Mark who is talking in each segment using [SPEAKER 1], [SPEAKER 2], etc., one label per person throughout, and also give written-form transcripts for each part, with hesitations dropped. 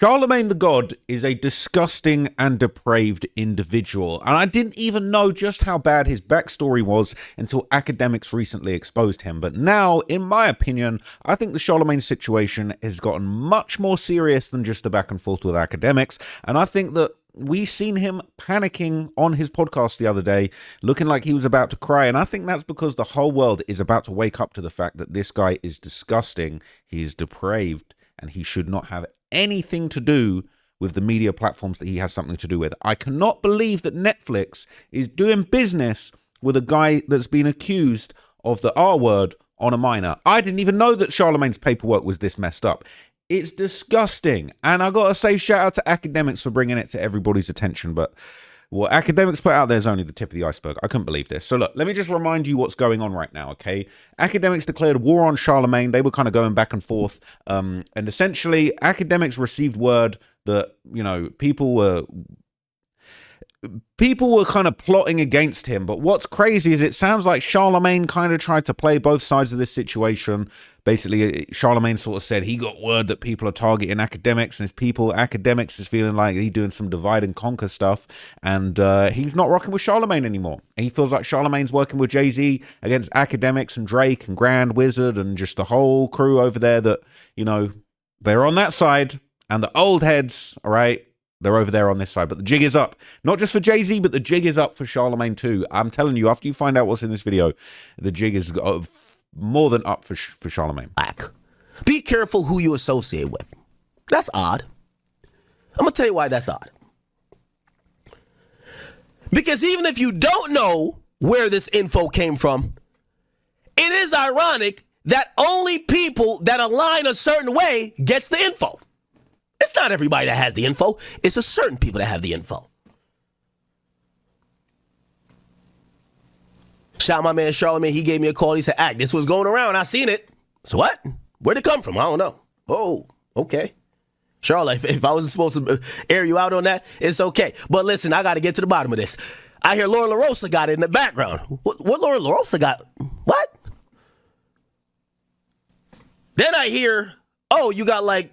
[SPEAKER 1] Charlamagne the God is a disgusting and depraved individual, and I didn't even know just how bad his backstory was until academics recently exposed him. But now, in my opinion, I think the Charlamagne situation has gotten much more serious than just a back and forth with academics, and I think that we seen him panicking on his podcast the other day, looking like he was about to cry, and I think that's because the whole world is about to wake up to the fact that this guy is disgusting, he is depraved, and he should not have anything to do with the media platforms that he has something to do with. I cannot believe that Netflix is doing business with a guy that's been accused of the R word on a minor. I didn't even know that Charlamagne's paperwork was this messed up. It's disgusting. And I gotta say, shout out to academics for bringing it to everybody's attention. But what academics put out there is only the tip of the iceberg. I couldn't believe this. So look, let me just remind you what's going on right now, okay? Academics declared war on Charlamagne. They were kind of going back and forth. And essentially, academics received word that, you know, people were kind of plotting against him. But what's crazy is it sounds like Charlamagne kind of tried to play both sides of this situation. Basically, Charlamagne sort of said he got word that people are targeting academics, and academics is feeling like he's doing some divide and conquer stuff, and he's not rocking with Charlamagne anymore. And he feels like Charlamagne's working with Jay-Z against academics and Drake and Grand Wizard and just the whole crew over there that, you know, they're on that side, and the old heads, all right, they're over there on this side. But the jig is up. Not just for Jay-Z, but the jig is up for Charlamagne too. I'm telling you, after you find out what's in this video, the jig is more than up for Charlamagne.
[SPEAKER 2] Be careful who you associate with. That's odd. I'm going to tell you why that's odd. Because even if you don't know where this info came from, it is ironic that only people that align a certain way gets the info. It's not everybody that has the info. It's a certain people that have the info. Shout out my man Charlamagne. He gave me a call. He said, this was going around. I seen it. So what? Where'd it come from? I don't know. Oh, okay. Charlotte, if I wasn't supposed to air you out on that, it's okay. But listen, I got to get to the bottom of this. I hear Laura LaRosa got it in the background. What Laura LaRosa got? What? Then I hear, you got like...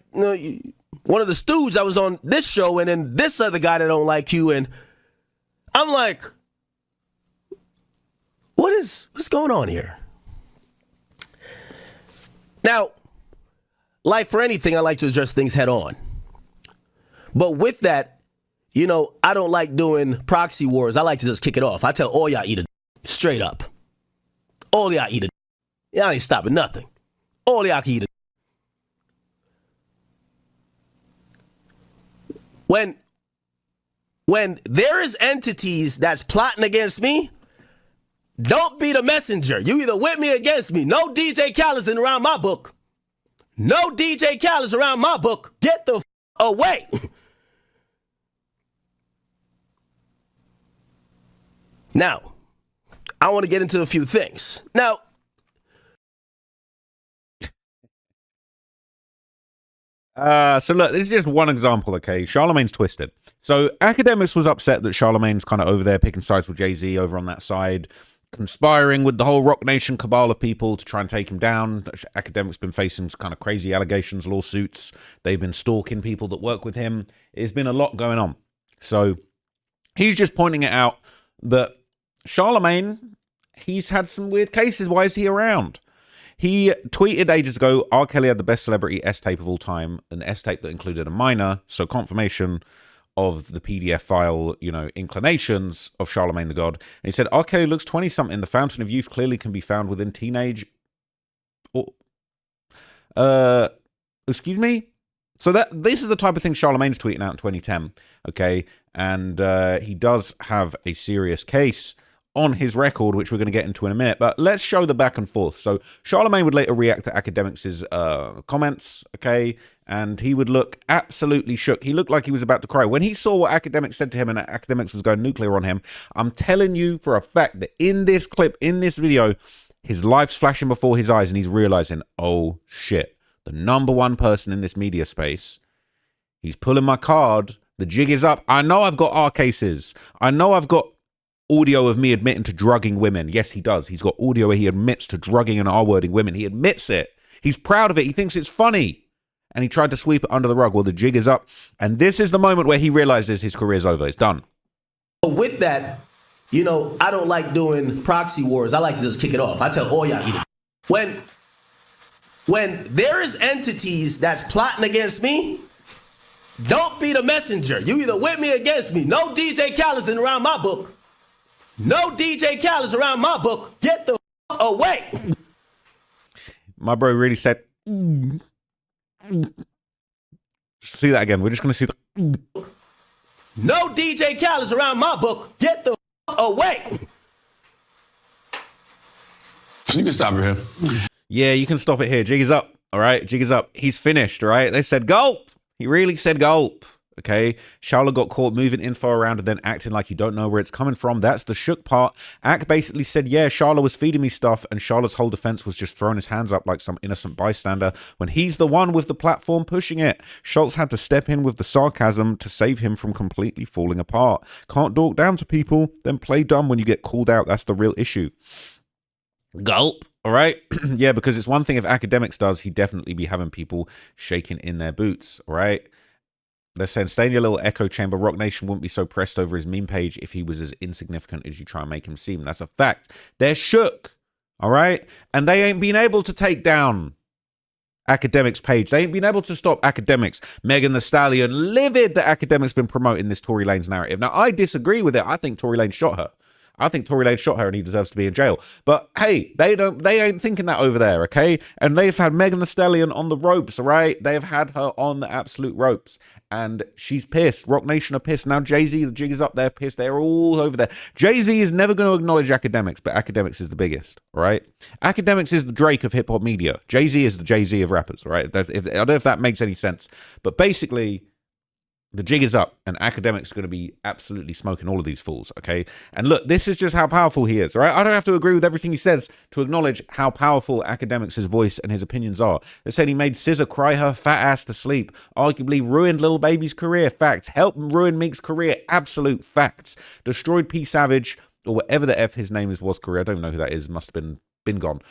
[SPEAKER 2] one of the stooges that was on this show, and then this other guy that don't like you, and I'm like, what's going on here? Now, like for anything, I like to address things head on. But with that, you know, I don't like doing proxy wars. I like to just kick it off. I tell all y'all eat a straight up. All y'all eat a y'all ain't stopping nothing. All y'all can eat a When there is entities that's plotting against me, don't be the messenger. You either with me or against me. No DJ Khaled's around my book. No DJ Khaled's around my book. Get the away. Now, I want to get into a few things. Now,
[SPEAKER 1] so look, this is just one example, okay? Charlamagne's twisted. So academics was upset that Charlamagne's kind of over there picking sides with Jay-Z over on that side, conspiring with the whole Rock Nation cabal of people to try and take him down. Academics been facing kind of crazy allegations, lawsuits. They've been stalking people that work with him. There's been a lot going on. So he's just pointing it out that Charlamagne, he's had some weird cases. Why is he around? He tweeted ages ago, R. Kelly had the best celebrity S-tape of all time, an S-tape that included a minor, so confirmation of the PDF file, you know, inclinations of Charlamagne the God. And he said, R. Kelly looks 20-something. The fountain of youth clearly can be found within teenage... excuse me? So this is the type of thing Charlamagne's tweeting out in 2010, okay? And he does have a serious case on his record, which we're going to get into in a minute, but let's show the back and forth. So Charlamagne would later react to academics' comments, okay, and he would look absolutely shook. He looked like he was about to cry. When he saw what academics said to him and academics was going nuclear on him, I'm telling you for a fact that in this clip, in this video, his life's flashing before his eyes and he's realizing, oh shit, the number one person in this media space, he's pulling my card, the jig is up. I know I've got R cases. I know I've got audio of me admitting to drugging women. Yes, he does. He's got audio where he admits to drugging and R-wording women. He admits it. He's proud of it. He thinks it's funny. and he tried to sweep it under the rug. Well, the jig is up, and this is the moment where he realizes his career's over. It's done.
[SPEAKER 2] With that, you know, I don't like doing proxy wars. I like to just kick it off. I tell all y'all, when there is entities that's plotting against me, don't be the messenger. You either with me or against me. No DJ Khaled's around my book. No DJ Khaled's around my book. Get the fuck away.
[SPEAKER 1] My bro really said, see that again. We're just going to see the...
[SPEAKER 2] No DJ Khaled's around my book. Get the fuck away.
[SPEAKER 3] You can stop it here.
[SPEAKER 1] Yeah, you can stop it here. Jig is up. All right, jig is up. He's finished. All right. They said gulp. He really said gulp. Okay. Charla got caught moving info around and then acting like you don't know where it's coming from. That's the shook part. Ak basically said, yeah, Charla was feeding me stuff, and Charla's whole defense was just throwing his hands up like some innocent bystander when he's the one with the platform pushing it. Schultz had to step in with the sarcasm to save him from completely falling apart. Can't talk down to people, then play dumb when you get called out. That's the real issue. Gulp. All right. Yeah, because it's one thing if Academics does, he'd definitely be having people shaking in their boots. All right. They're saying, stay in your little echo chamber. Rock Nation wouldn't be so pressed over his meme page if he was as insignificant as you try and make him seem. That's a fact. They're shook. All right. And they ain't been able to take down Academics page. They ain't been able to stop Academics. Megan Thee Stallion, livid that Academics been promoting this Tory Lanez narrative. Now, I disagree with it. I think Tory Lanez shot her. I think Tory Lanez shot her and he deserves to be in jail. But hey, they ain't thinking that over there, okay? And they've had Megan Thee Stallion on the ropes, all right? They've had her on the absolute ropes. And she's pissed. Rock Nation are pissed. Now Jay-Z, the jig is up, they're pissed. They're all over there. Jay-Z is never going to acknowledge Academics, but Academics is the biggest, all right? Academics is the Drake of hip-hop media. Jay-Z is the Jay-Z of rappers, all right? I don't know if that makes any sense. But basically, the jig is up, and Academics going to be absolutely smoking all of these fools, okay? And look, this is just how powerful he is, all right? I don't have to agree with everything he says to acknowledge how powerful Academics' voice and his opinions are. They said he made SZA cry her fat ass to sleep, arguably ruined Lil Baby's career, facts. Helped ruin Meek's career, absolute facts. Destroyed P. Savage, or whatever the F his name was career. I don't know who that is, must have been gone.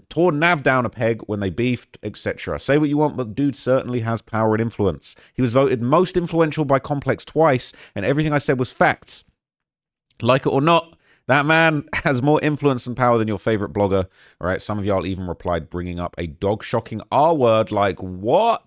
[SPEAKER 1] Tore Nav down a peg when they beefed, etc. Say what you want, but dude certainly has power and influence. He was voted most influential by Complex twice, and everything I said was facts. Like it or not, that man has more influence and power than your favorite blogger. All right, some of y'all even replied bringing up a dog-shocking R word, like, what?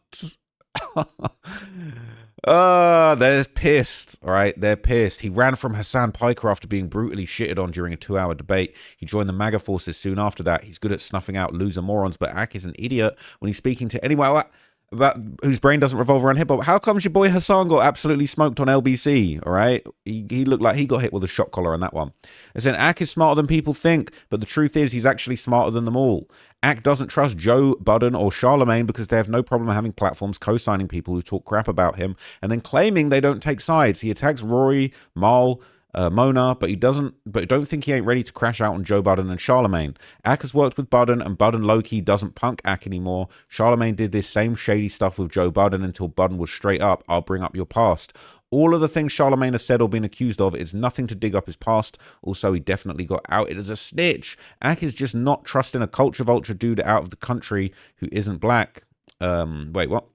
[SPEAKER 1] They're pissed, all right? They're pissed. He ran from Hassan Piker after being brutally shitted on during a 2-hour debate. He joined the MAGA forces soon after that. He's good at snuffing out loser morons, but Ak is an idiot when he's speaking to anyone about whose brain doesn't revolve around hip-hop. How comes your boy Hassan got absolutely smoked on LBC, all right? He looked like he got hit with a shot collar on that one. They said Ak is smarter than people think, but the truth is he's actually smarter than them all. Ak doesn't trust Joe Budden or Charlamagne because they have no problem having platforms co-signing people who talk crap about him and then claiming they don't take sides. He attacks Rory, Mal, Mona, but don't think he ain't ready to crash out on Joe Budden and Charlamagne. Ak has worked with Budden, and Budden low-key doesn't punk Ak anymore. Charlamagne did this same shady stuff with Joe Budden until Budden was straight up, I'll bring up your past. All of the things Charlamagne has said or been accused of is nothing to dig up his past. Also, he definitely got outed as a snitch. Ak is just not trusting a culture vulture dude out of the country who isn't black. Wait, what?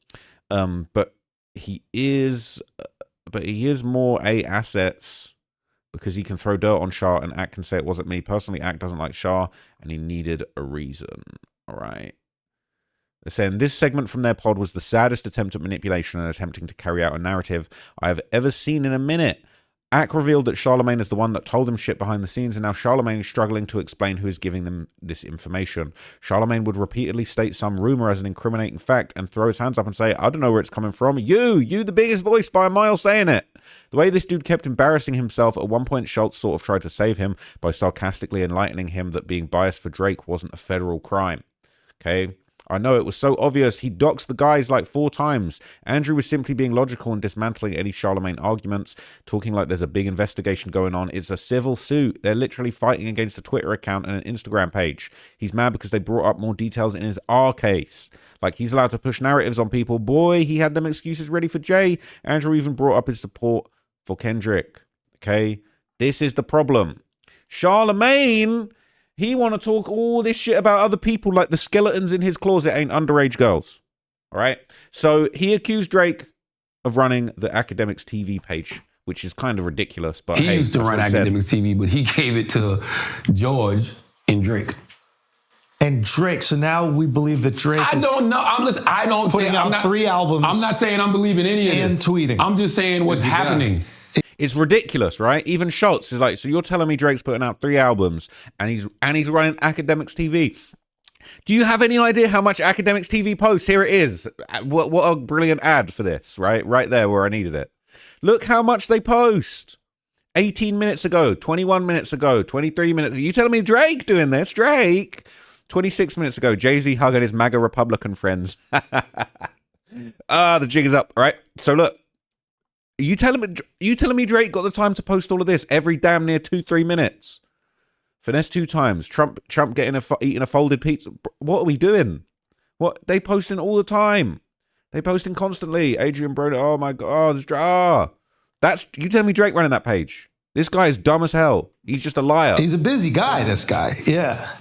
[SPEAKER 1] But he is more assets because he can throw dirt on Shah, and Ak can say it wasn't me. Personally, Ak doesn't like Shah, and he needed a reason. All right. They're saying this segment from their pod was the saddest attempt at manipulation and attempting to carry out a narrative I have ever seen in a minute. Ak revealed that Charlamagne is the one that told him shit behind the scenes, and now Charlamagne is struggling to explain who is giving them this information. Charlamagne would repeatedly state some rumor as an incriminating fact and throw his hands up and say, I don't know where it's coming from. You the biggest voice by a mile saying it. The way this dude kept embarrassing himself, at one point Schultz sort of tried to save him by sarcastically enlightening him that being biased for Drake wasn't a federal crime. Okay? I know it was so obvious. He doxed the guys like 4 times. Andrew was simply being logical and dismantling any Charlamagne arguments, talking like there's a big investigation going on. It's a civil suit. They're literally fighting against a Twitter account and an Instagram page. He's mad because they brought up more details in his R case. Like, he's allowed to push narratives on people. Boy, he had them excuses ready for Jay. Andrew even brought up his support for Kendrick. Okay? This is the problem. Charlamagne, he want to talk all this shit about other people like the skeletons in his closet ain't underage girls. All right. So he accused Drake of running the Academics TV page, which is kind of ridiculous. But
[SPEAKER 3] He used to run Academics TV, but he gave it to George and Drake.
[SPEAKER 4] And Drake. So now we believe that Drake
[SPEAKER 3] I don't know. I don't
[SPEAKER 4] putting out 3 albums.
[SPEAKER 3] I'm not saying I'm believing any of
[SPEAKER 4] and
[SPEAKER 3] this.
[SPEAKER 4] tweeting.
[SPEAKER 3] I'm just saying what's happening.
[SPEAKER 1] It's ridiculous, right? Even Schultz is like, so you're telling me Drake's putting out 3 albums and he's running Academics TV. Do you have any idea how much Academics TV posts? Here it is. What a brilliant ad for this, right? Right there where I needed it. Look how much they post. 18 minutes ago, 21 minutes ago, 23 minutes ago. You telling me Drake doing this? Drake? 26 minutes ago, Jay-Z hugging his MAGA Republican friends. The jig is up, right? So look, you telling me Drake got the time to post all of this every damn near 2-3 minutes? Finesse 2 times. Trump getting eating a folded pizza. What are we doing? What they posting all the time? They posting constantly. Adrian Brody. Oh my god. That's you telling me Drake running that page? This guy is dumb as hell. He's just a liar.
[SPEAKER 4] He's a busy guy. This guy. Yeah.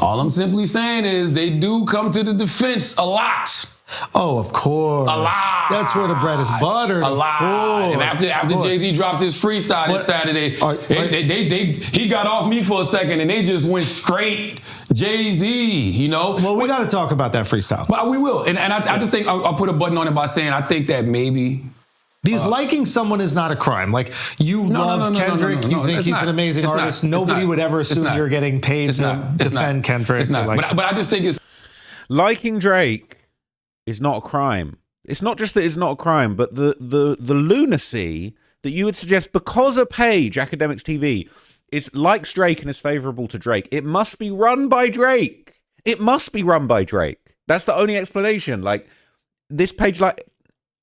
[SPEAKER 3] All I'm simply saying is they do come to the defense a lot.
[SPEAKER 4] Oh, of course.
[SPEAKER 3] A lot.
[SPEAKER 4] That's where the bread is buttered.
[SPEAKER 3] A lot. And after Jay-Z dropped his freestyle this Saturday, he got off me for a second and they just went straight Jay-Z, you know?
[SPEAKER 4] Well, we got to talk about that freestyle.
[SPEAKER 3] But we will. And I just think I'll put a button on it by saying I think that maybe...
[SPEAKER 4] Because liking someone is not a crime. Like, you love Kendrick, you think he's an amazing artist. Nobody would ever assume you're getting paid to defend Kendrick.
[SPEAKER 3] It's not. But I just think it's...
[SPEAKER 1] Liking Drake is not a crime. It's not just that it's not a crime, but the lunacy that you would suggest because a page, Academics TV, is likes Drake and is favorable to Drake. It must be run by Drake. It must be run by Drake. That's the only explanation. Like, this page, like...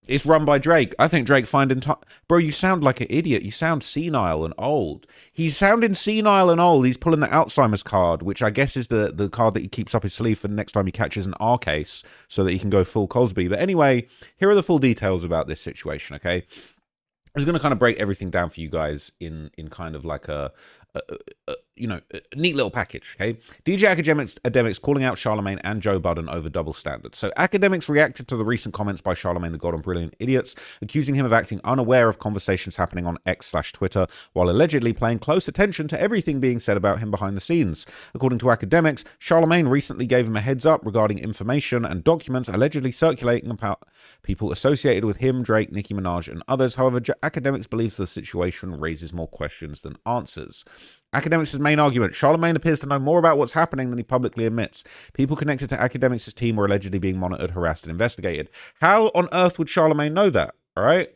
[SPEAKER 1] It's run by Drake. I think Drake finding time. Bro, you sound like an idiot. You sound senile and old. He's sounding senile and old. He's pulling the Alzheimer's card, which I guess is the card that he keeps up his sleeve for the next time he catches an R case so that he can go full Cosby. But anyway, here are the full details about this situation, okay? I was going to kind of break everything down for you guys in kind of like a neat little package, okay? DJ Academics calling out Charlamagne and Joe Budden over double standards. So Academics reacted to the recent comments by Charlamagne the God on Brilliant Idiots, accusing him of acting unaware of conversations happening on X/Twitter, while allegedly paying close attention to everything being said about him behind the scenes. According to Academics, Charlamagne recently gave him a heads up regarding information and documents allegedly circulating about people associated with him, Drake, Nicki Minaj, and others. However, Academics believes the situation raises more questions than answers. Academics' main argument: Charlamagne appears to know more about what's happening than he publicly admits. People connected to Academics' team were allegedly being monitored, harassed, and investigated. How on earth would Charlamagne know that? All right.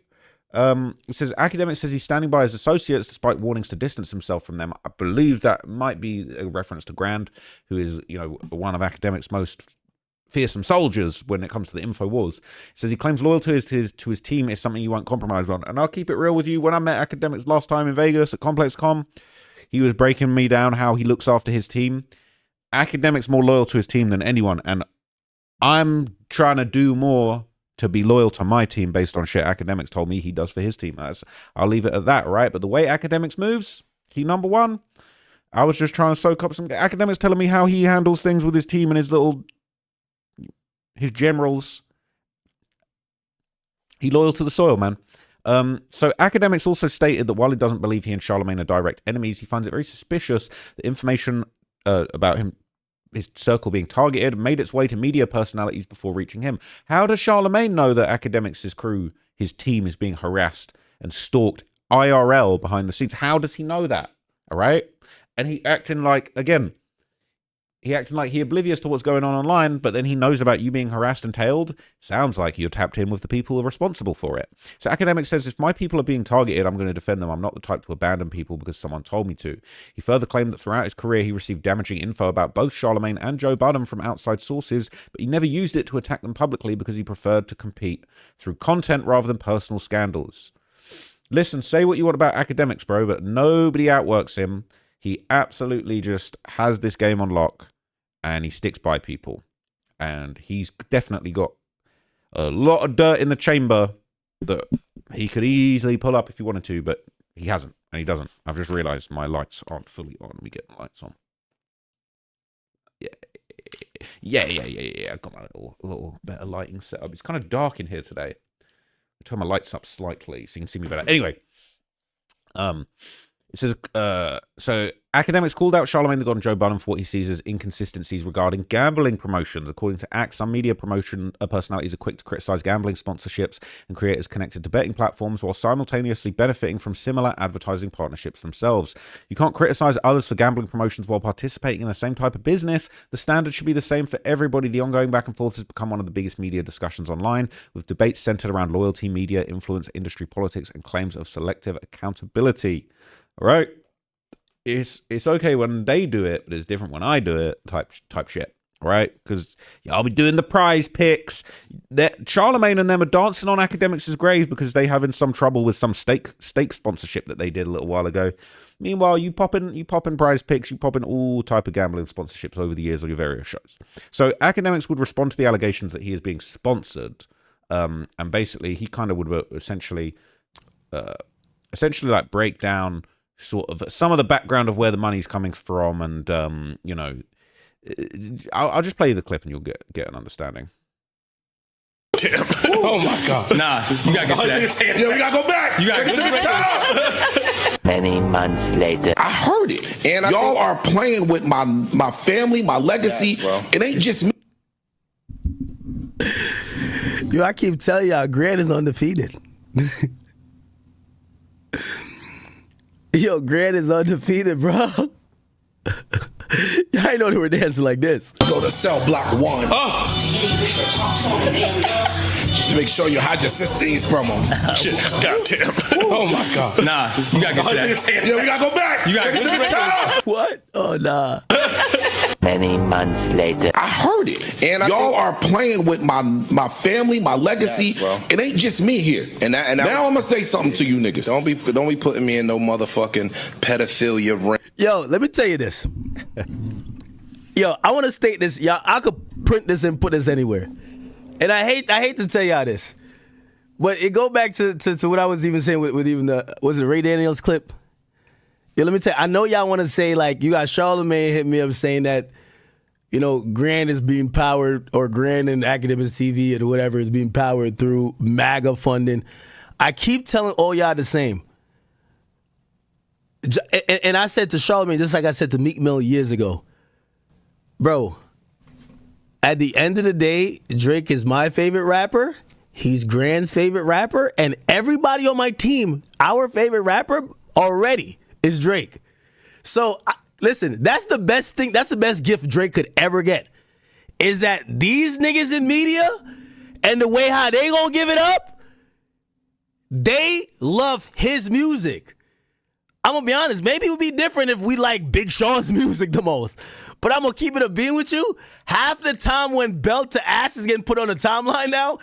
[SPEAKER 1] It says Academics says he's standing by his associates despite warnings to distance himself from them. I believe that might be a reference to Grand, who is, one of Academics' most fearsome soldiers when it comes to the info wars. It says he claims loyalty to his team is something you won't compromise on. And I'll keep it real with you. When I met Academics last time in Vegas at ComplexCon, he was breaking me down how he looks after his team. Academics more loyal to his team than anyone, and I'm trying to do more to be loyal to my team based on shit Academics told me he does for his team. I'll leave it at that, right? But the way Academics moves, he number one. I was just trying to soak up some Academics telling me how he handles things with his team and his generals. He loyal to the soil, man. So Academics also stated that while he doesn't believe he and Charlamagne are direct enemies, he finds it very suspicious that information about his circle being targeted made its way to media personalities before reaching him. How does Charlamagne know that Academics' crew, his team, is being harassed and stalked IRL behind the scenes? How does he know that? All right? And he acting like he oblivious to what's going on online, but then he knows about you being harassed and tailed. Sounds like you're tapped in with the people who are responsible for it. So Academics says, if my people are being targeted, I'm going to defend them. I'm not the type to abandon people because someone told me to. He further claimed that throughout his career, he received damaging info about both Charlamagne and Joe Budden from outside sources, but he never used it to attack them publicly because he preferred to compete through content rather than personal scandals. Listen, say what you want about Academics, bro, but nobody outworks him. He absolutely just has this game on lock, and he sticks by people. And he's definitely got a lot of dirt in the chamber that he could easily pull up if he wanted to, but he hasn't, and he doesn't. I've just realized my lights aren't fully on. Let me get the lights on. Yeah. Yeah. I got my little better lighting setup. It's kind of dark in here today. I'll turn my lights up slightly so you can see me better. Anyway, it says, so academics called out Charlamagne the God and Joe Budden for what he sees as inconsistencies regarding gambling promotions. According to ACT, some media promotion personalities are quick to criticize gambling sponsorships and creators connected to betting platforms while simultaneously benefiting from similar advertising partnerships themselves. You can't criticize others for gambling promotions while participating in the same type of business. The standard should be the same for everybody. The ongoing back and forth has become one of the biggest media discussions online, with debates centered around loyalty, media, influence, industry politics, and claims of selective accountability. All right, it's okay when they do it, but it's different when I do it. Type shit. All right, because I'll be doing the prize picks. Charlamagne and them are dancing on academics' grave because they having some trouble with some steak sponsorship that they did a little while ago. Meanwhile, you pop in prize picks, you pop in all type of gambling sponsorships over the years on your various shows. So academics would respond to the allegations that he is being sponsored, and basically he kind of would essentially like break down sort of some of the background of where the money's coming from, and I'll just play you the clip and you'll get an understanding.
[SPEAKER 3] Damn. Oh my God. Nah, you gotta get to that.
[SPEAKER 5] Yeah, we gotta go back.
[SPEAKER 3] You gotta get to
[SPEAKER 5] the top.
[SPEAKER 6] Many months later,
[SPEAKER 5] I heard it, and y'all are playing with my family, my legacy. Yeah, it ain't just me.
[SPEAKER 2] Yo, I keep telling y'all, Grant is undefeated. Yo, Grant is undefeated, bro. Y'all ain't know they were dancing like this.
[SPEAKER 5] Go to cell block 1. To make sure you hide your sister's promo.
[SPEAKER 3] Shit, goddamn. Oh my God. Nah, you gotta get to that.
[SPEAKER 5] Yeah, we gotta go back.
[SPEAKER 3] You gotta get to the top.
[SPEAKER 2] What? Oh, nah.
[SPEAKER 6] many months later,
[SPEAKER 5] I heard it, and y'all are playing with my family, my legacy. Yeah, it ain't just me here. And now I'm gonna say something to you niggas.
[SPEAKER 7] Don't be putting me in no motherfucking pedophilia ring.
[SPEAKER 2] Yo, let me tell you this. Yo, I want to state this. Y'all, I could print this and put this anywhere. And I hate to tell y'all this, but it go back to what I was even saying with even was it Ray Daniels clip? Yeah, let me tell you, I know y'all want to say, like, you got Charlamagne hit me up saying that, you know, Grant is being powered, or Grant and Academics TV or whatever is being powered through MAGA funding. I keep telling all y'all the same. And I said to Charlamagne, just like I said to Meek Mill years ago, bro, at the end of the day, Drake is my favorite rapper. He's Grant's favorite rapper. And everybody on my team, our favorite rapper already is Drake. So, listen, that's the best thing. That's the best gift Drake could ever get. Is that these niggas in media and the way how they gonna give it up, they love his music. I'm gonna be honest, maybe it would be different if we like Big Sean's music the most. But I'm gonna keep it a bean with you. Half the time when belt to ass is getting put on the timeline now,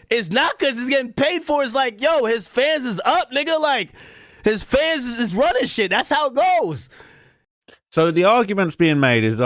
[SPEAKER 2] it's not because it's getting paid for. It's like, yo, his fans is up, nigga. Like, his fans is running shit. That's how it goes.
[SPEAKER 1] So the argument's being made is,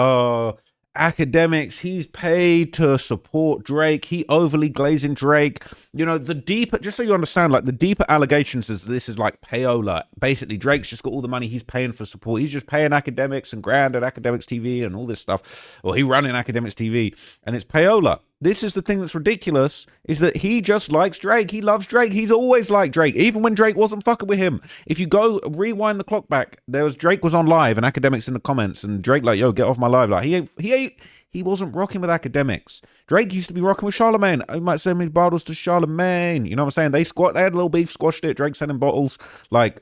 [SPEAKER 1] Academics, he's paid to support Drake. He overly glazing Drake. You know, the deeper, just so you understand, like, the deeper allegations is this is like payola. Basically, Drake's just got all the money he's paying for support. He's just paying Academics and Grand at Academics TV and all this stuff. Or he running Academics TV, and it's payola. This is the thing that's ridiculous, is that he just likes Drake. He loves Drake. He's always liked Drake, even when Drake wasn't fucking with him. If you go rewind the clock back, Drake was on live and Academics in the comments, and Drake like, yo, get off my live. Like, he wasn't rocking with Academics. Drake used to be rocking with Charlamagne. I might send me bottles to Charlamagne. You know what I'm saying? They had a little beef, squashed it. Drake sending bottles. Like,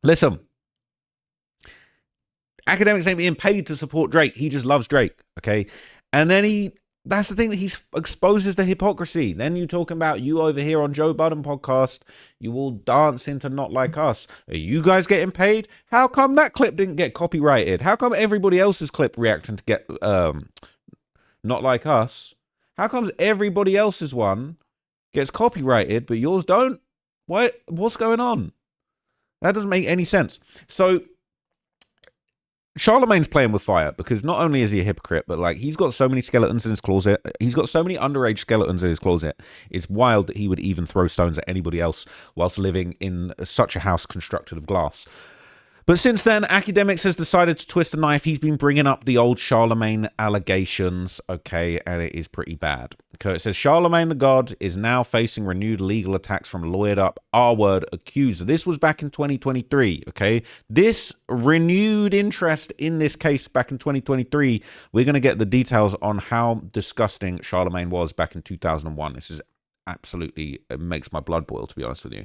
[SPEAKER 1] listen, Academics ain't being paid to support Drake. He just loves Drake, okay? And then that's the thing, that he exposes the hypocrisy. Then you talking about you over here on Joe Budden podcast, you all dance into Not Like Us. Are you guys getting paid? How come that clip didn't get copyrighted? How come everybody else's clip reacting to get Not Like Us? How comes everybody else's one gets copyrighted but yours don't? What's going on? That doesn't make any sense. So Charlamagne's playing with fire, because not only is he a hypocrite, but like, he's got so many skeletons in his closet. He's got so many underage skeletons in his closet. It's wild that he would even throw stones at anybody else whilst living in such a house constructed of glass. But since then, Academics has decided to twist the knife. He's been bringing up the old Charlamagne allegations, okay, and it is pretty bad. So it says Charlamagne the God is now facing renewed legal attacks from lawyered up R-word accuser. This was back in 2023, okay? This renewed interest in this case back in 2023, we're going to get the details on how disgusting Charlamagne was back in 2001. This is absolutely, it makes my blood boil, to be honest with you.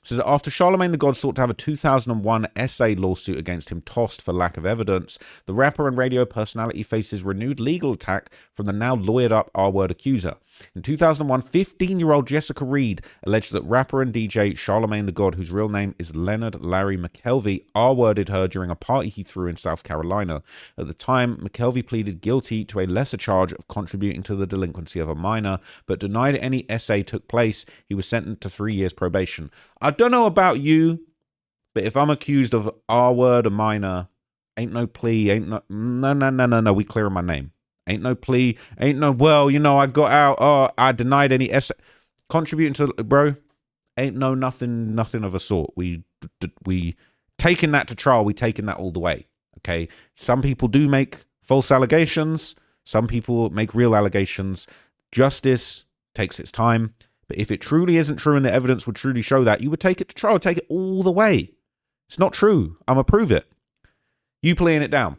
[SPEAKER 1] So that after Charlamagne the God sought to have a 2001 essay lawsuit against him tossed for lack of evidence, the rapper and radio personality faces renewed legal attack from the now lawyered up R-word accuser. In 2001, 15-year-old Jessica Reed alleged that rapper and DJ Charlamagne the God, whose real name is Leonard Larry McKelvey, R-worded her during a party he threw in South Carolina. At the time, McKelvey pleaded guilty to a lesser charge of contributing to the delinquency of a minor, but denied any essay took place. He was sentenced to 3 years probation. I don't know about you, but if I'm accused of R-word a minor, ain't no plea, ain't no, we clearing my name. Ain't no plea, ain't no, well, you know, I got out, I denied any essay. Contributing to, bro, ain't no nothing of a sort. We taking that to trial, we taking that all the way, okay? Some people do make false allegations. Some people make real allegations. Justice takes its time. But if it truly isn't true and the evidence would truly show that, you would take it to trial, take it all the way. It's not true. I'm going to prove it. You playing it down.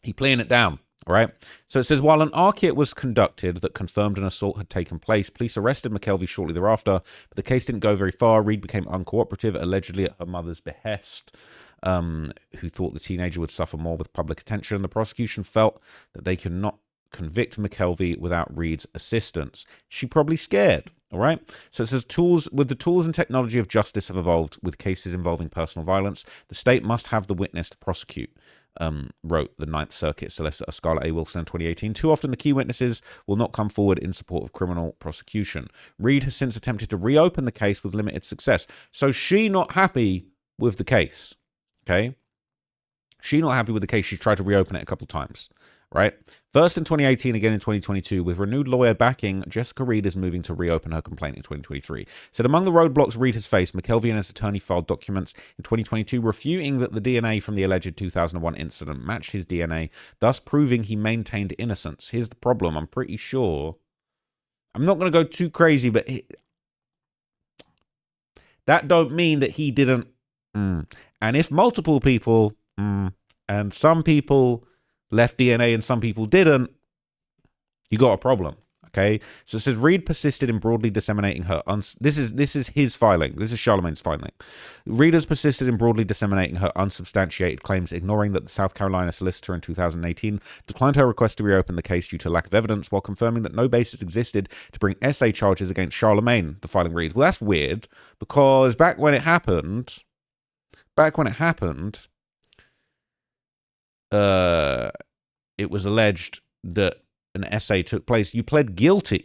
[SPEAKER 1] He playing it down. All right. So it says, while an R-kit was conducted that confirmed an assault had taken place, police arrested McKelvey shortly thereafter, but the case didn't go very far. Reed became uncooperative, allegedly at her mother's behest, who thought the teenager would suffer more with public attention. The prosecution felt that they could not convict McKelvey without Reed's assistance. She probably scared. All right. So it says, with the tools and technology of justice have evolved with cases involving personal violence, the state must have the witness to prosecute. Wrote the Ninth Circuit solicitor Scarlett A. Wilson in 2018. Too often the key witnesses will not come forward in support of criminal prosecution. Reed has since attempted to reopen the case with limited success. So she not happy with the case. Okay. She not happy with the case. She tried to reopen it a couple times. Right. First in 2018, again in 2022, with renewed lawyer backing, Jessica Reed is moving to reopen her complaint in 2023. Said among the roadblocks Reed has faced, McKelvey and his attorney filed documents in 2022 refuting that the DNA from the alleged 2001 incident matched his DNA, thus proving he maintained innocence. Here's the problem. I'm pretty sure. I'm not going to go too crazy, but that don't mean that he didn't. And if multiple people and some people left DNA and some people didn't, you got a problem, okay? So it says Reed persisted in broadly disseminating her this is his filing. This is Charlamagne's filing. Reed has persisted in broadly disseminating her unsubstantiated claims, ignoring that the South Carolina solicitor in 2018 declined her request to reopen the case due to lack of evidence, while confirming that no basis existed to bring essay charges against Charlamagne, the filing reads. Well, that's weird, because back when it happened, it was alleged that an essay took place. You pled guilty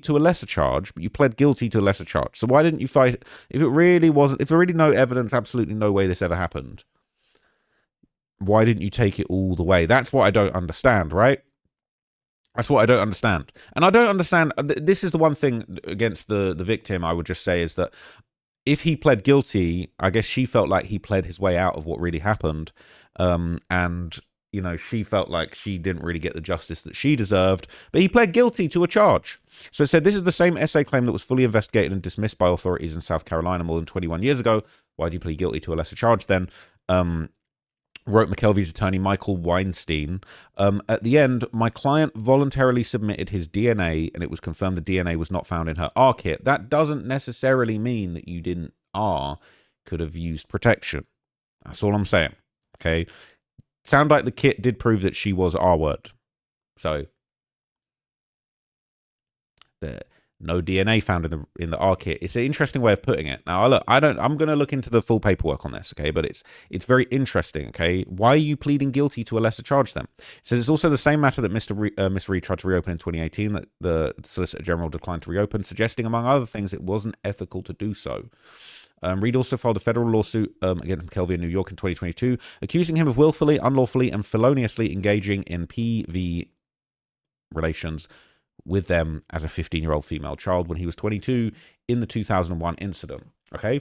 [SPEAKER 1] to a lesser charge, but you pled guilty to a lesser charge. So why didn't you fight it? If there really no evidence, absolutely no way this ever happened, why didn't you take it all the way? That's what I don't understand, right? That's what I don't understand. And I don't understand, this is the one thing against the victim I would just say is that if he pled guilty, I guess she felt like he pled his way out of what really happened. And, you know, she felt like she didn't really get the justice that she deserved, but he pled guilty to a charge. So it said, this is the same essay claim that was fully investigated and dismissed by authorities in South Carolina more than 21 years ago. Why do you plead guilty to a lesser charge then? Wrote McKelvey's attorney, Michael Weinstein. At the end, my client voluntarily submitted his DNA and it was confirmed the DNA was not found in her R kit. That doesn't necessarily mean that you didn't could have used protection. That's all I'm saying. Okay. Sound like the kit did prove that she was R-word. So no DNA found in the R kit. It's an interesting way of putting it. Now, look, I'm going to look into the full paperwork on this, okay? But it's very interesting, okay? Why are you pleading guilty to a lesser charge then? It says it's also the same matter that Miss Reed tried to reopen in 2018 that the Solicitor General declined to reopen, suggesting, among other things, it wasn't ethical to do so. Reed also filed a federal lawsuit against McKelvey in New York in 2022, accusing him of willfully, unlawfully, and feloniously engaging in PV relations with them as a 15-year-old female child when he was 22 in the 2001 incident. Okay?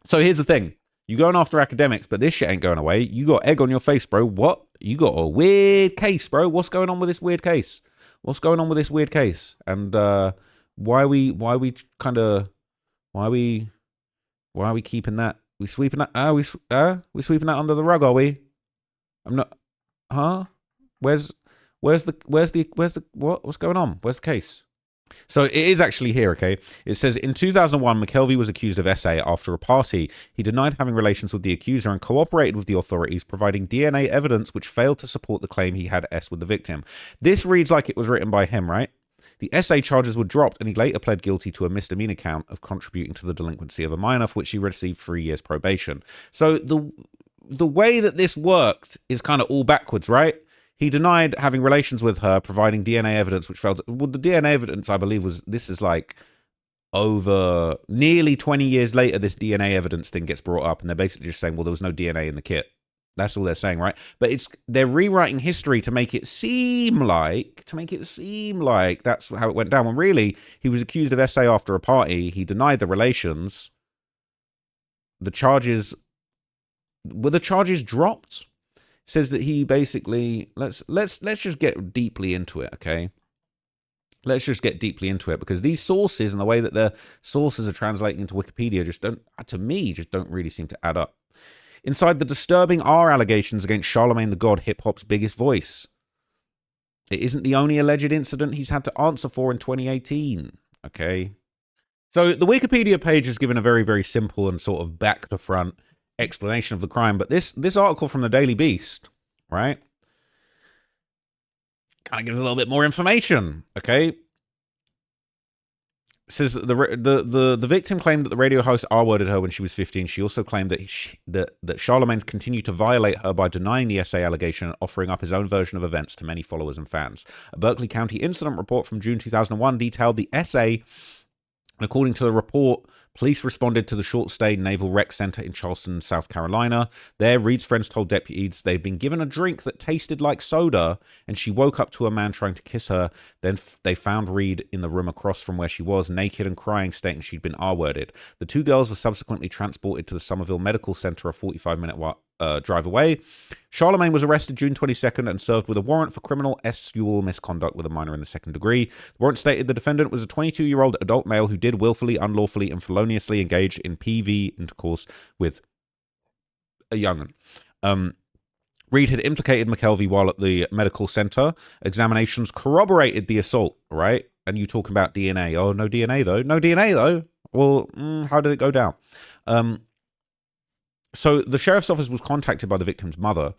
[SPEAKER 1] So here's the thing. You going after academics, but this shit ain't going away. You got egg on your face, bro. What? You got a weird case, bro. What's going on with this weird case? And why are we keeping that? We sweeping that? We sweeping that under the rug, are we? I'm not. Huh? Where's the what? What's going on? Where's the case? So it is actually here, okay? It says, in 2001, McKelvey was accused of SA after a party. He denied having relations with the accuser and cooperated with the authorities, providing DNA evidence which failed to support the claim he had S with the victim. This reads like it was written by him, right? The SA charges were dropped, and he later pled guilty to a misdemeanor count of contributing to the delinquency of a minor, for which he received 3 years probation. So the way that this worked is kind of all backwards, right? He denied having relations with her, providing DNA evidence, which failed. Well, the DNA evidence, I believe, this is like over nearly 20 years later, this DNA evidence thing gets brought up, and they're basically just saying, well, there was no DNA in the kit. That's all they're saying, right? But they're rewriting history to make it seem like that's how it went down. When really, he was accused of SA after a party. He denied the relations. Were the charges dropped? Says that he basically, let's just get deeply into it, okay? Let's just get deeply into it, because these sources and the way that the sources are translating into Wikipedia just don't really seem to add up. Inside the disturbing are allegations against Charlamagne the God, hip-hop's biggest voice. It isn't the only alleged incident he's had to answer for in 2018, okay? So the Wikipedia page is given a very, very simple and sort of back-to-front explanation of the crime, but this article from the Daily Beast, right, kind of gives a little bit more information, okay? It says that the victim claimed that the radio host R-worded her when she was 15. She also claimed that that Charlamagne continued to violate her by denying the SA allegation and offering up his own version of events to many followers and fans. A Berkeley County incident report from June 2001 detailed the SA. And according to the report, police responded to the short-stay Naval Rec Center in Charleston, South Carolina. There, Reed's friends told deputies they'd been given a drink that tasted like soda, and she woke up to a man trying to kiss her. Then they found Reed in the room across from where she was, naked and crying, stating she'd been R-worded. The two girls were subsequently transported to the Somerville Medical Center, a 45-minute drive away. Charlamagne was arrested June 22nd and served with a warrant for criminal sexual misconduct with a minor in the second degree. The warrant stated the defendant was a 22-year-old adult male who did willfully, unlawfully, and feloniously engage in PV intercourse with a young'un. Reed had implicated McKelvey while at the medical center. Examinations corroborated the assault, right? And you talking about DNA. Oh, no DNA, though. No DNA, though. Well, how did it go down? So the sheriff's office was contacted by the victim's mother.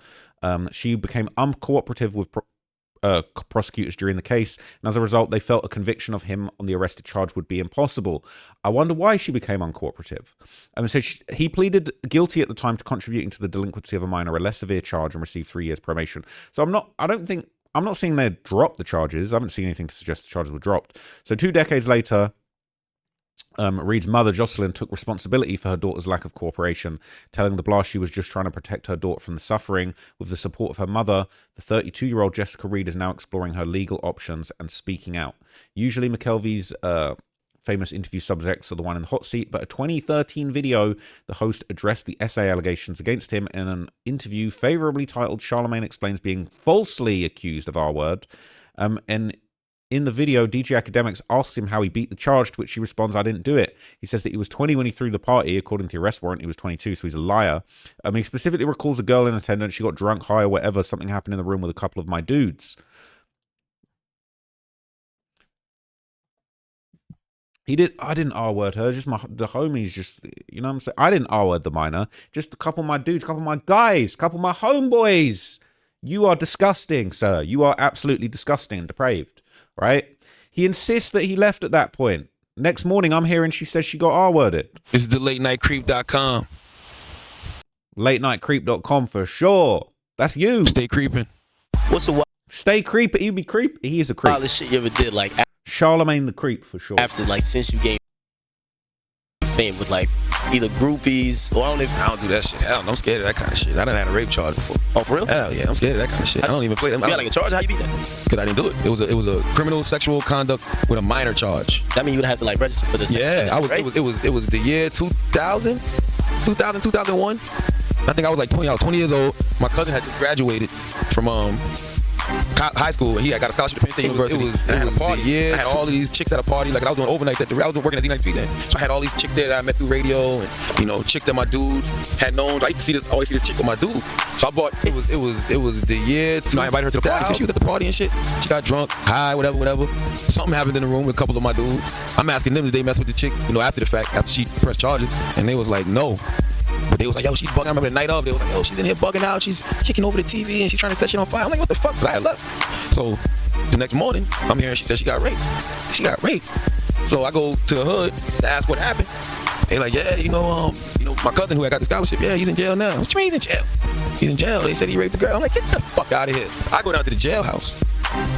[SPEAKER 1] She became uncooperative with prosecutors during the case, and as a result, they felt a conviction of him on the arrested charge would be impossible. I wonder why she became uncooperative. So he pleaded guilty at the time to contributing to the delinquency of a minor, a less severe charge, and received 3 years probation. So I'm not seeing they dropped the charges. I haven't seen anything to suggest the charges were dropped. So 2 decades later, Reed's mother, Jocelyn, took responsibility for her daughter's lack of cooperation, telling the blast she was just trying to protect her daughter from the suffering. With the support of her mother, the 32-year-old Jessica Reed is now exploring her legal options and speaking out. Usually McKelvey's famous interview subjects are the one in the hot seat, but a 2013 video, the host addressed the SA allegations against him in an interview favorably titled Charlamagne Explains Being Falsely Accused of R-Word. And in the video, DJ Academics asks him how he beat the charge, to which he responds, I didn't do it. He says that he was 20 when he threw the party. According to the arrest warrant, he was 22, so he's a liar. He specifically recalls a girl in attendance. She got drunk, high, or whatever. Something happened in the room with a couple of my dudes. I didn't R-word her, just the homies, just, you know what I'm saying? I didn't R-word the minor, just a couple of my dudes, a couple of my guys, a couple of my homeboys. You are disgusting, sir. You are absolutely disgusting and depraved, right? He insists that he left at that point. Next morning, I'm hearing she says she got R-worded.
[SPEAKER 3] This is the latenightcreep.com.
[SPEAKER 1] Latenightcreep.com for sure. That's you.
[SPEAKER 3] Stay creeping.
[SPEAKER 2] What's the wild?
[SPEAKER 1] Stay creepy. You be creep. He is a creep.
[SPEAKER 2] Wildest shit you ever did, like
[SPEAKER 1] Charlamagne the creep for sure.
[SPEAKER 2] after, like, since you gained fame with, like, either groupies or I don't
[SPEAKER 3] do that shit. Hell no, I'm scared of that kind of shit. I done had a rape charge before.
[SPEAKER 2] Oh, for real?
[SPEAKER 3] Hell yeah, I'm scared of that kind of shit. I don't even play them.
[SPEAKER 2] You got like a charge? How you beat that?
[SPEAKER 3] Because I didn't do it. It was a criminal sexual conduct with a minor charge.
[SPEAKER 2] That mean you would have to like register for this?
[SPEAKER 3] Yeah, it was the year 2000.
[SPEAKER 8] 2000, 2001. I think I was like 20. I was 20 years old. My cousin had just graduated from high school, and he had got a scholarship to Penn State University. I had a party. I had all of these chicks at a party. Like I was doing overnights I was working at D93 then. So I had all these chicks there that I met through radio, and chicks that my dude had known. I used to always see this chick with my dude. So I bought. It was the year. I invited her to the party. So she was at the party and shit. She got drunk, high, whatever. Something happened in the room with a couple of my dudes. I'm asking them, did they mess with the chick? After the fact, after she pressed charges, and they was like, no. But they was like, yo, she's bugging. I remember the night of, they was like, yo, she's in here bugging out. She's kicking over the TV and she's trying to set shit on fire. I'm like, what the fuck? I left. So the next morning, I'm hearing she said she got raped. She got raped. So I go to the hood to ask what happened. They like, yeah, my cousin who I got the scholarship, yeah, he's in jail now. What you mean he's in jail? He's in jail. They said he raped the girl. I'm like, get the fuck out of here. I go down to the jailhouse.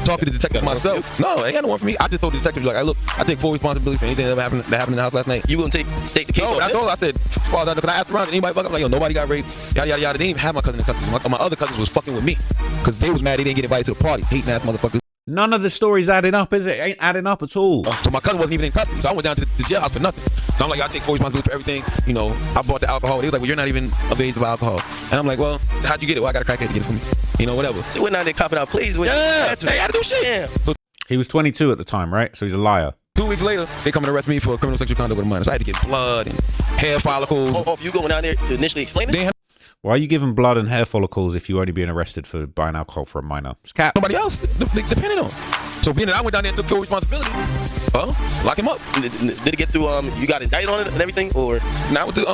[SPEAKER 8] Talk to the detective myself. No, they got no one for me. I just told the detective, like, look, I take full responsibility for anything that happened in the house last night.
[SPEAKER 2] You gonna take the case?
[SPEAKER 8] No, I told her, I said, Father, because I asked around, anybody fuck up? Like, yo, nobody got raped. Yada, yada, yada. They didn't even have my cousin in custody. My other cousins was fucking with me because they was mad they didn't get invited to the party. Hating ass motherfuckers.
[SPEAKER 1] None of the stories adding up, is it? Ain't adding up at all.
[SPEAKER 8] So my cousin wasn't even in custody, so I went down to the jailhouse for nothing. So I'm like, I take full responsibility for everything. I bought the alcohol. They was like, well, you're not even of age of alcohol. And I'm like, well, how'd you get it? Well, I got a crackhead to get it for me. Whatever.
[SPEAKER 2] So we're not there copping out pleas with
[SPEAKER 8] they had to do shit. Yeah. So
[SPEAKER 1] he was 22 at the time, right? So he's a liar.
[SPEAKER 8] 2 weeks later, they come and arrest me for criminal sexual conduct with a minor. So I had to get blood and hair follicles.
[SPEAKER 2] Oh, you going down there to initially explain it?
[SPEAKER 1] Why are you giving blood and hair follicles if you're only being arrested for buying alcohol for a minor? It's cap.
[SPEAKER 8] Nobody else depending on. So being that I went down there and took full responsibility, lock him up.
[SPEAKER 2] Did it get through? You got indicted on it and everything, or?
[SPEAKER 8] Now I went to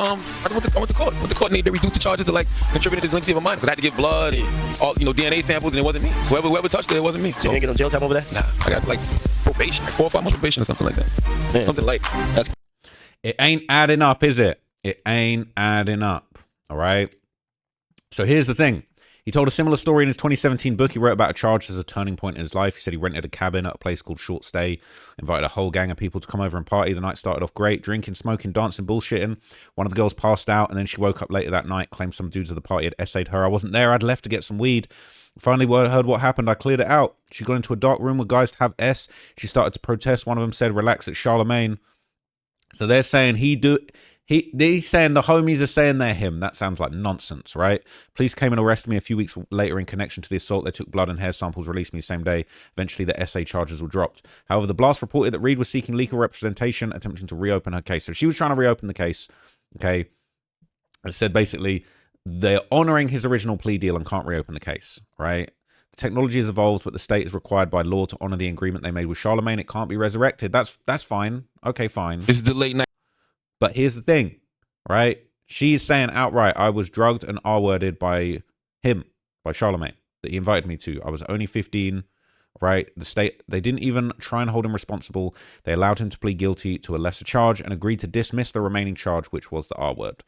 [SPEAKER 8] court. Went to court and they reduced the charges to like contributing to the delinquency of a minor because I had to give blood and all DNA samples and it wasn't me. Whoever touched it wasn't me.
[SPEAKER 2] So you ain't get no jail time over that?
[SPEAKER 8] Nah, I got like probation, like 4 or 5 months probation or something like that. Yeah. Something like that's.
[SPEAKER 1] It ain't adding up, is it? It ain't adding up. All right. So here's the thing. He told a similar story in his 2017 book. He wrote about a charge as a turning point in his life. He said he rented a cabin at a place called Short Stay, invited a whole gang of people to come over and party. The night started off great, drinking, smoking, dancing, bullshitting. One of the girls passed out, and then she woke up later that night, claimed some dudes at the party had essayed her. I wasn't there. I'd left to get some weed. Finally, when I heard what happened, I cleared it out. She got into a dark room with guys to have S. She started to protest. One of them said, relax, it's Charlamagne. So they're saying he's saying the homies are saying they're him. That sounds like nonsense, right? Police came and arrested me a few weeks later in connection to the assault. They took blood and hair samples, released me the same day. Eventually, the SA charges were dropped. However, the blast reported that Reed was seeking legal representation, attempting to reopen her case. So she was trying to reopen the case, okay? It said basically they're honoring his original plea deal and can't reopen the case, right? The technology has evolved, but the state is required by law to honor the agreement they made with Charlamagne. It can't be resurrected. That's fine. Okay, fine.
[SPEAKER 8] This is the late night.
[SPEAKER 1] But here's the thing, right? She's saying outright, I was drugged and R-worded by him, by Charlamagne, that he invited me to. I was only 15, right? The state, they didn't even try and hold him responsible. They allowed him to plead guilty to a lesser charge and agreed to dismiss the remaining charge, which was the R-word.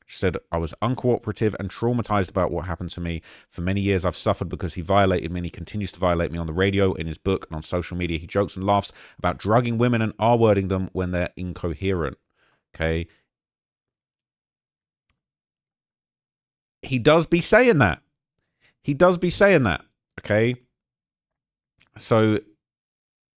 [SPEAKER 1] She said, I was uncooperative and traumatized about what happened to me. For many years, I've suffered because he violated me and he continues to violate me on the radio, in his book, and on social media. He jokes and laughs about drugging women and R-wording them when they're incoherent. Okay. He does be saying that. Okay. So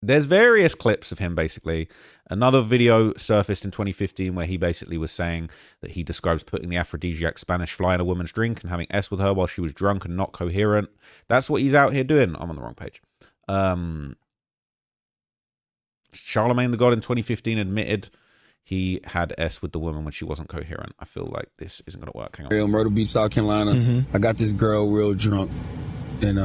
[SPEAKER 1] there's various clips of him basically. Another video surfaced in 2015 where he basically was saying that he describes putting the aphrodisiac Spanish fly in a woman's drink and having S with her while she was drunk and not coherent. That's what he's out here doing. I'm on the wrong page. Charlamagne the God in 2015 admitted he had S with the woman when she wasn't coherent. I feel like this isn't going to work. Hang on.
[SPEAKER 9] Myrtle Beach, South Carolina. I got this girl real drunk. And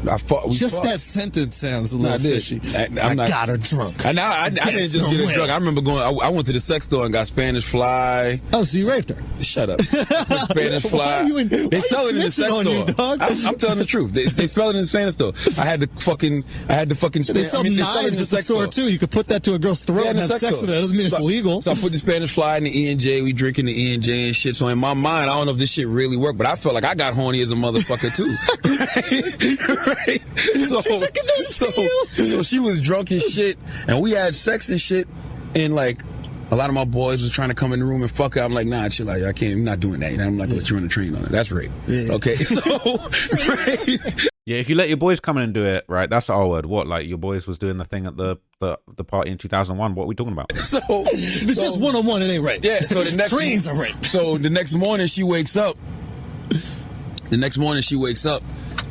[SPEAKER 9] that sentence sounds a little fishy. I got her drunk. I didn't just get her drunk. I remember I went to the sex store and got Spanish fly. Oh, so you raped her? Shut up. Spanish fly. They sell it in the sex store. I'm telling the truth. They sell it in the Spanish store. I had the fucking. They sell knives at the store too. You could put that to a girl's throat and have sex with it. That doesn't mean it's illegal. So I put the Spanish fly in the E&J. We drinking the E&J and shit. So in my mind, I don't know if this shit really worked, but I felt like I got horny as a motherfucker too. Right? So she was drunk as shit, and we had sex and shit, and like a lot of my boys was trying to come in the room and fuck her. I'm like, nah, chill out. I can't. I'm not doing that. I'm not gonna let you run the train on it. That's rape. Yeah. Okay. So, right?
[SPEAKER 1] Yeah, if you let your boys come in and do it, right, that's the R word. What, like your boys was doing the thing at the party in 2001? What are we talking about?
[SPEAKER 9] So
[SPEAKER 10] it's just one-on-one, it ain't rape.
[SPEAKER 9] Yeah, so the next
[SPEAKER 10] trains are rape.
[SPEAKER 9] So the next morning she wakes up.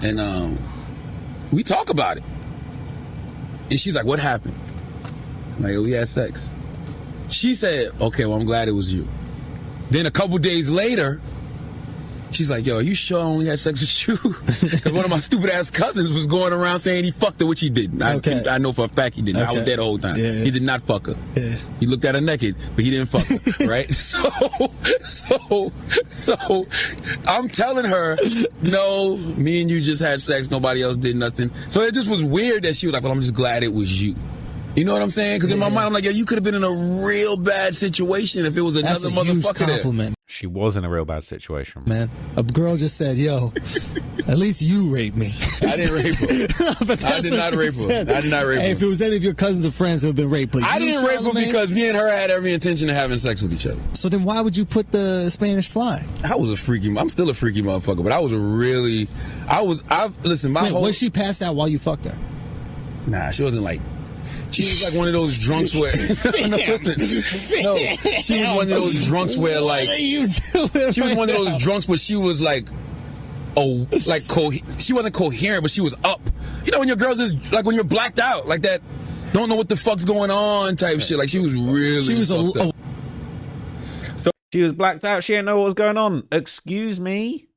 [SPEAKER 9] And we talk about it. And she's like, what happened? I'm like, we had sex. She said, okay, well, I'm glad it was you. Then a couple days later, she's like, yo, are you sure I only had sex with you? Because one of my stupid ass cousins was going around saying he fucked her, which he didn't. I know for a fact he didn't. Okay. I was there the whole time. Yeah. He did not fuck her. Yeah. He looked at her naked, but he didn't fuck her, right? So I'm telling her, no, me and you just had sex. Nobody else did nothing. So it just was weird that she was like, well, I'm just glad it was you. You know what I'm saying? Because in my mind, I'm like, yo, you could have been in a real bad situation if it was another motherfucker there.
[SPEAKER 1] She was in a real bad situation.
[SPEAKER 10] Man, a girl just said, yo, at least you raped me.
[SPEAKER 9] I didn't rape her. I did not rape her.
[SPEAKER 10] Hey, if it was any of your cousins or friends who have been raped, but
[SPEAKER 9] I didn't rape her because me and her had every intention of having sex with each other.
[SPEAKER 10] So then why would you put the Spanish fly?
[SPEAKER 9] I'm still a freaky motherfucker, but
[SPEAKER 10] was she passed out while you fucked her?
[SPEAKER 9] Nah, she wasn't like, she was like one of those drunks where she was one of those drunks where like she was one of those drunks where she was like she wasn't coherent, but she was up. You know when your girls is like when you're blacked out like that, don't know what the fuck's going on type shit. Like she was really
[SPEAKER 1] So she was blacked out. She didn't know what was going on. Excuse me.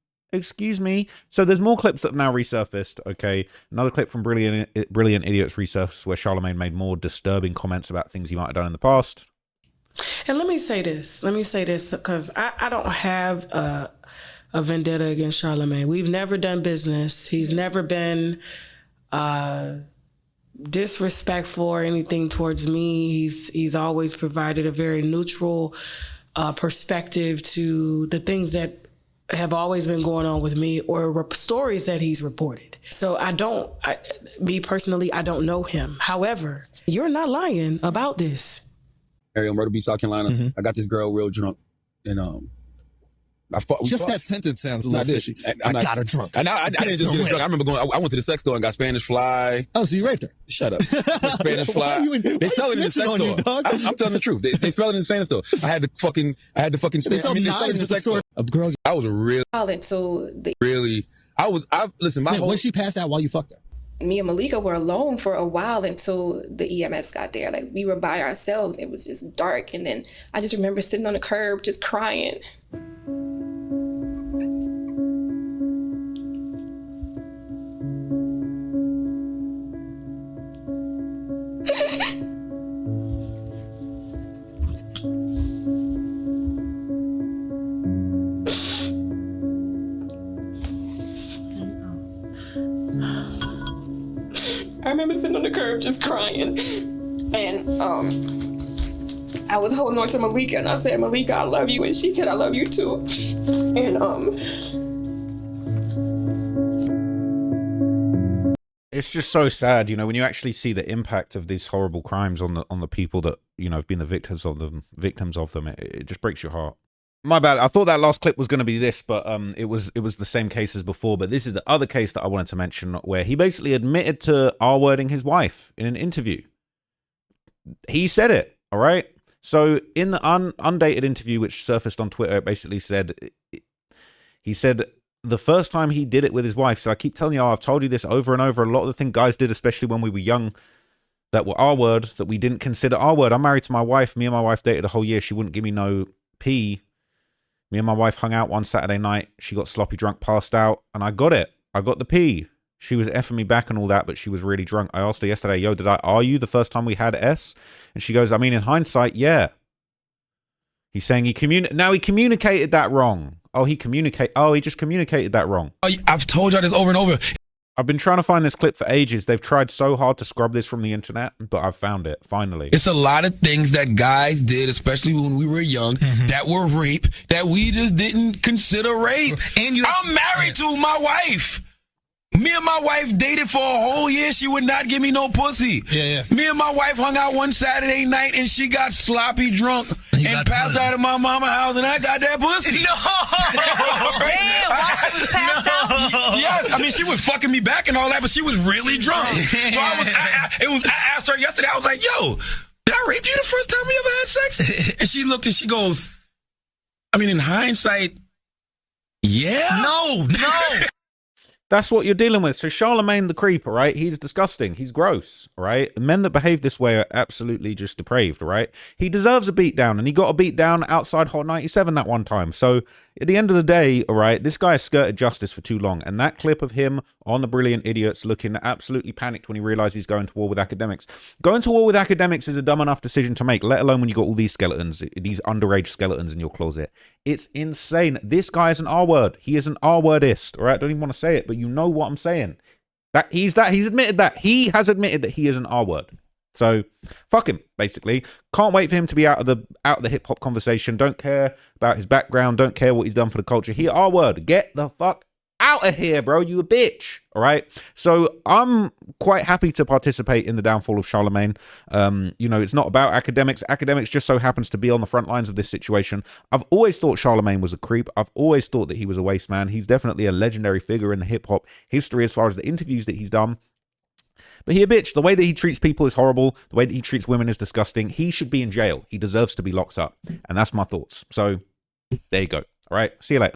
[SPEAKER 1] So there's more clips that have now resurfaced. Okay, another clip from Brilliant Idiots resurfaced where Charlamagne made more disturbing comments about things he might have done in the past.
[SPEAKER 11] And let me say this because I don't have a vendetta against Charlamagne. We've never done business. He's never been disrespectful or anything towards me. He's always provided a very neutral perspective to the things that have always been going on with me or stories that he's reported. So me personally, I don't know him. However, you're not lying about this.
[SPEAKER 9] Area in Myrtle Beach, South Carolina. Mm-hmm. I got this girl real drunk and
[SPEAKER 10] that sentence sounds a little fishy. I got her drunk.
[SPEAKER 9] I didn't just get her drunk. I remember I went to the sex store and got Spanish fly.
[SPEAKER 10] Oh, so you raped her?
[SPEAKER 9] Shut up. Spanish fly. They sell it in the sex store. I'm telling the truth. They sell it in the Spanish store. I had the fucking. They sell knives in the sex store.
[SPEAKER 10] Of girls.
[SPEAKER 9] I was a real. Listen.
[SPEAKER 10] Was she passed out while you fucked her?
[SPEAKER 12] Me and Malika were alone for a while until the EMS got there. Like we were by ourselves. It was just dark, and then I just remember sitting on the curb just crying. I remember sitting on the curb just crying. And I was holding on to Malika and I said, Malika, I love you. And she said, I love you too. And
[SPEAKER 1] it's just so sad, when you actually see the impact of these horrible crimes on the people that, have been the victims of them, it just breaks your heart. My bad. I thought that last clip was going to be this, but it was the same case as before. But this is the other case that I wanted to mention where he basically admitted to R-wording his wife in an interview. He said it, all right? So in the undated interview, which surfaced on Twitter, it basically said, he said the first time he did it with his wife, so I keep telling you, I've told you this over and over, a lot of the things guys did, especially when we were young, that were R-word, that we didn't consider R-word. I'm married to my wife. Me and my wife dated a whole year. She wouldn't give me no pee. Me and my wife hung out one Saturday night. She got sloppy drunk, passed out, and I got it. I got the pee. She was effing me back and all that, but she was really drunk. I asked her yesterday, yo, are you the first time we had S? And she goes, I mean, in hindsight, yeah. He's saying he communicated that wrong. He just communicated that wrong.
[SPEAKER 8] I've told y'all this over and over.
[SPEAKER 1] I've been trying to find this clip for ages. They've tried so hard to scrub this from the internet, but I've found it, finally.
[SPEAKER 8] It's a lot of things that guys did, especially when we were young, that were rape, that we just didn't consider rape. And I'm married to my wife.
[SPEAKER 9] Me and my wife dated for a whole year. She would not give me no pussy.
[SPEAKER 10] Yeah.
[SPEAKER 9] Me and my wife hung out one Saturday night, and she got sloppy drunk and passed out at my mama's house, and I got that pussy.
[SPEAKER 10] No!
[SPEAKER 12] Damn, while she was passed out?
[SPEAKER 9] Yes, I mean, she was fucking me back and all that, but she was really drunk. So I asked her yesterday, I was like, yo, did I rape you the first time we ever had sex? And she looked and she goes, I mean, in hindsight, yeah.
[SPEAKER 10] No.
[SPEAKER 1] That's what you're dealing with. So Charlamagne the creep, all right? He's disgusting. He's gross, all right? Men that behave this way are absolutely just depraved, all right? He deserves a beatdown, and he got a beatdown outside Hot 97 that one time. So at the end of the day, all right, this guy has skirted justice for too long. And that clip of him on the Brilliant Idiots looking absolutely panicked when he realized he's going to war with academics. Going to war with academics is a dumb enough decision to make, let alone when you got all these skeletons, these underage skeletons in your closet. It's insane. This guy is an R-word. He is an R-wordist, all right? I don't even want to say it, but you know what I'm saying. He's admitted that. He has admitted that he is an R-word. So fuck him, basically. Can't wait for him to be out of the hip hop conversation. Don't care about his background. Don't care what he's done for the culture. He R-word. Get the fuck out of here, bro. You a bitch. All right. So I'm quite happy to participate in the downfall of Charlamagne. You know, it's not about academics. Academics just so happens to be on the front lines of this situation. I've always thought Charlamagne was a creep. I've always thought that he was a waste man. He's definitely a legendary figure in the hip hop history as far as the interviews that he's done. But he a bitch. The way that he treats people is horrible. The way that he treats women is disgusting. He should be in jail. He deserves to be locked up. And that's my thoughts. So there you go. All right. See you later.